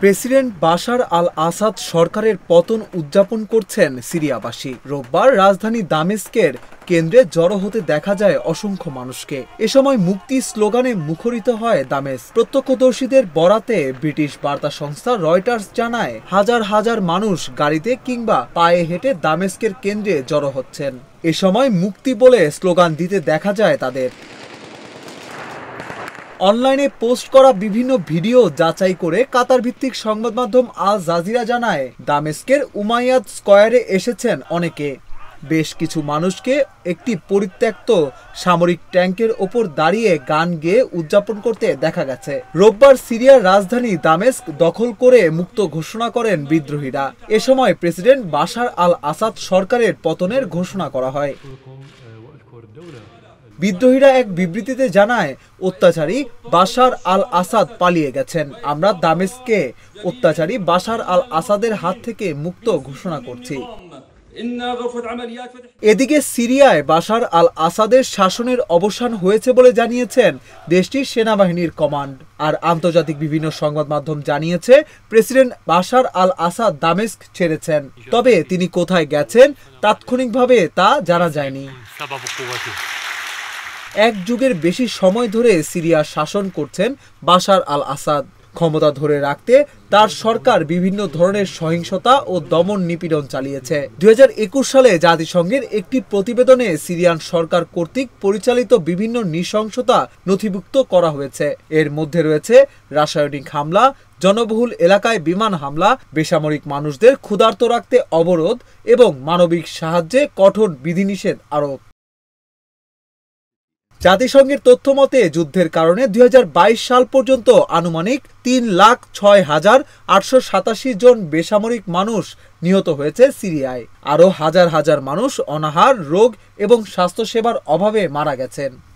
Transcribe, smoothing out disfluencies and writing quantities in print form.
President Bashar আল আসাদ সরকারের পতন উদযাপন করছেন সিরিয়াবাসী। রোববার রাজধানী দামেস্কের কেন্দ্রে জড়ো হতে দেখা যায় অসংখ্য মানুষকে। এ সময় মুক্তি স্লোগানে মুখরিত হয় দামেস্ক। প্রত্যক্ষদর্শীদের বরাতে ব্রিটিশ বার্তা সংস্থা রয়টার্স জানায়, হাজার হাজার মানুষ গাড়িতে কিংবা পায়ে হেঁটে দামেস্কের কেন্দ্রে জড়ো হচ্ছেন। এ সময় মুক্তি বলে স্লোগান দিতে দেখা যায় তাদের। অনলাইনে পোস্ট করা বিভিন্ন ভিডিও যাচাই করে কাতার ভিত্তিক সংবাদ মাধ্যম আল জাজিরা জানায়, দামেস্কের উমাইয়াদ স্কয়ারে এসেছেন অনেকে। বেশ কিছু মানুষকে একটি পরিত্যক্ত সামরিক ট্যাঙ্কের ওপর দাঁড়িয়ে গান গেয়ে উদযাপন করতে দেখা গেছে। রোববার সিরিয়ার রাজধানী দামেস্ক দখল করে মুক্ত ঘোষণা করেন বিদ্রোহীরা। এ সময় প্রেসিডেন্ট বাশার আল আসাদ সরকারের পতনের ঘোষণা করা হয়। বিদ্রোহীরা এক বিবৃতিতে জানায়, অত্যাচারী বাশার আল আসাদ পালিয়ে গেছেন। আমরা দামেস্ককে অত্যাচারী বাশার আল আসাদের হাত থেকে মুক্ত ঘোষণা করছি। এদিকে সিরিয়ায় বাশার আল আসাদের শাসনের অবসান হয়েছে বলে জানিয়েছেন দেশটির সেনাবাহিনীর কমান্ড। আর আন্তর্জাতিক বিভিন্ন সংবাদ মাধ্যম জানিয়েছে, প্রেসিডেন্ট বাশার আল আসাদ দামেস্ক ছেড়েছেন। তবে তিনি কোথায় গেছেন তাৎক্ষণিকভাবে তা জানা যায়নি। এক যুগের বেশি সময় ধরে সিরিয়া শাসন করছেন বাশার আল আসাদ। ক্ষমতা ধরে রাখতে তার সরকার বিভিন্ন ধরনের সহিংসতা ও দমন নিপীড়ন চালিয়েছে। 2021 সালে জাতিসংঘের একটি প্রতিবেদনে সিরিয়ান সরকার কর্তৃক পরিচালিত বিভিন্ন নৃশংসতা নথিভুক্ত করা হয়েছে। এর মধ্যে রয়েছে রাসায়নিক হামলা, জনবহুল এলাকায় বিমান হামলা, বেসামরিক মানুষদের ক্ষুধার্ত রাখতে অবরোধ এবং মানবিক সাহায্যে কঠোর বিধিনিষেধ আরোপ। জাতিসংঘের তথ্য মতে যুদ্ধের কারণে 2022 সাল পর্যন্ত আনুমানিক 3,06,887 জন বেসামরিক মানুষ নিহত হয়েছে সিরিয়ায়। আরও হাজার হাজার মানুষ অনাহার, রোগ এবং স্বাস্থ্যসেবার অভাবে মারা গেছেন।